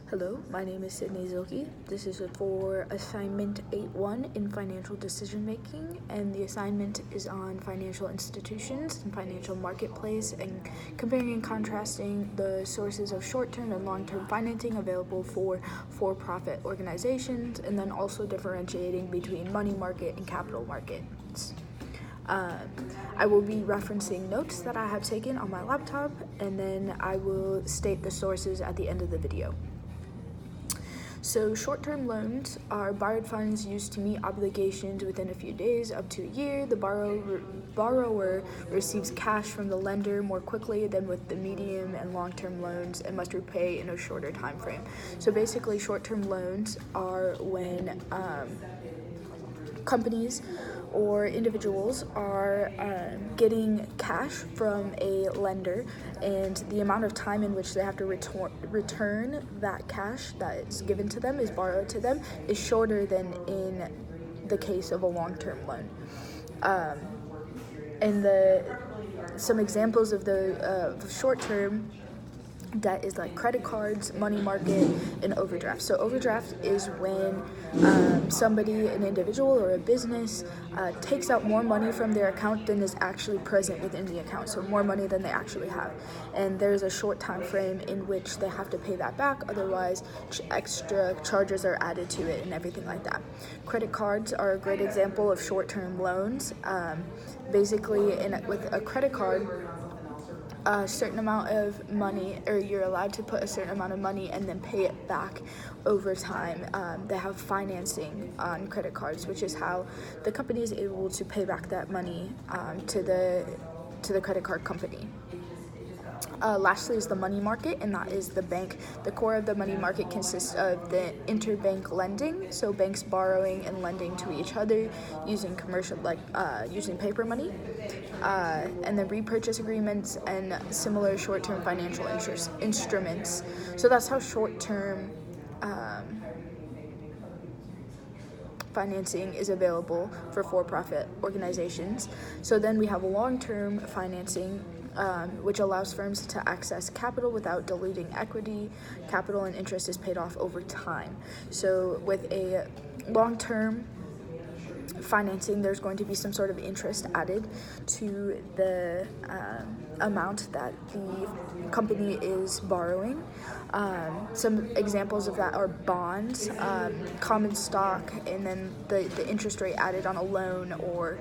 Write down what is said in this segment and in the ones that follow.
Hello, my name is Sydney Zilke. This is for assignment 8-1 in financial decision making, and the assignment is on financial institutions and financial marketplace and comparing and contrasting the sources of short-term and long-term financing available for-profit organizations, and then also differentiating between money market and capital markets. I will be referencing notes that I have taken on my laptop, and then I will state the sources at the end of the video. So short-term loans are borrowed funds used to meet obligations within a few days up to a year. The borrower receives cash from the lender more quickly than with the medium and long-term loans and must repay in a shorter time frame. So basically, short-term loans are when companies or individuals are getting cash from a lender, and the amount of time in which they have to return that cash that is given to them, is borrowed to them, is shorter than in the case of a long-term loan. Some examples of the short-term debt is like credit cards, money market, and overdraft. So overdraft is when somebody, an individual or a business, takes out more money from their account than is actually present within the account, so more money than they actually have. And there's a short time frame in which they have to pay that back, otherwise extra charges are added to it and everything like that. Credit cards are a great example of short-term loans. Basically, with a credit card, a certain amount of money, or you're allowed to put a certain amount of money and then pay it back over time. They have financing on credit cards, which is how the company is able to pay back that money to the credit card company. Lastly is the money market, and that is the bank. The core of the money market consists of the interbank lending, so banks borrowing and lending to each other using using paper money, and then repurchase agreements and similar short-term financial instruments. So that's how short-term financing is available for-profit organizations. So then we have long-term financing, which allows firms to access capital without diluting equity. Capital and interest is paid off over time. So with a long-term financing, there's going to be some sort of interest added to the amount that the company is borrowing. Some examples of that are bonds, common stock, and then the interest rate added on a loan, or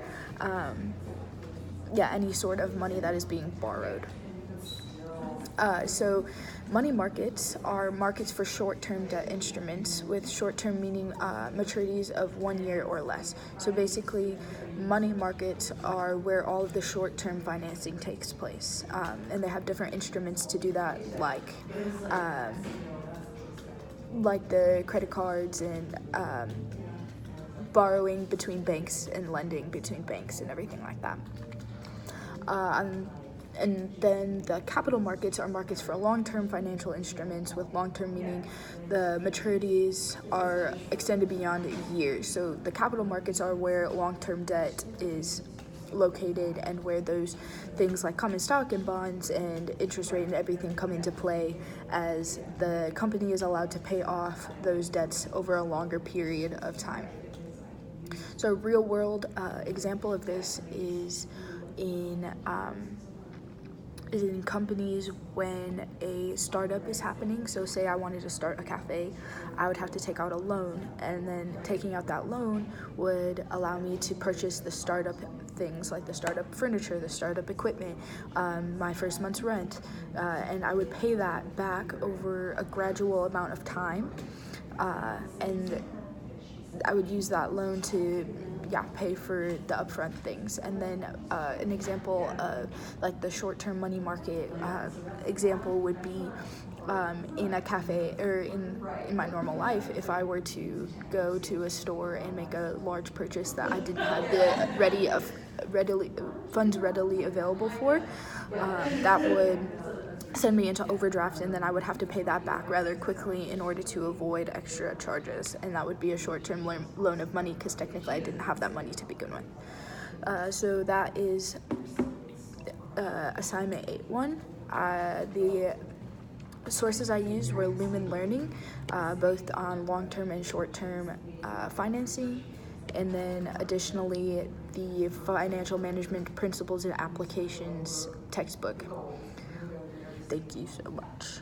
any sort of money that is being borrowed. So money markets are markets for short-term debt instruments, with short-term meaning maturities of 1 year or less. So basically, money markets are where all of the short-term financing takes place, and they have different instruments to do that, like the credit cards and borrowing between banks and lending between banks and everything like that. And then the capital markets are markets for long-term financial instruments, with long-term meaning the maturities are extended beyond a year. So the capital markets are where long-term debt is located, and where those things like common stock and bonds and interest rate and everything come into play, as the company is allowed to pay off those debts over a longer period of time. So a real-world example of this is in companies when a startup is happening. So say I wanted to start a cafe, I would have to take out a loan, and then taking out that loan would allow me to purchase the startup things, like the startup furniture, the startup equipment, my first month's rent, and I would pay that back over a gradual amount of time, and I would use that loan to pay for the upfront things. And then an example of like the short-term money market example would be in a cafe, or in my normal life, if I were to go to a store and make a large purchase that I didn't have the funds readily available for, that would send me into overdraft, and then I would have to pay that back rather quickly in order to avoid extra charges, and that would be a short-term loan of money, because technically I didn't have that money to begin with. So that is assignment 8-1. The sources I used were Lumen Learning, both on long-term and short-term financing, and then additionally the Financial Management Principles and Applications textbook. Thank you so much.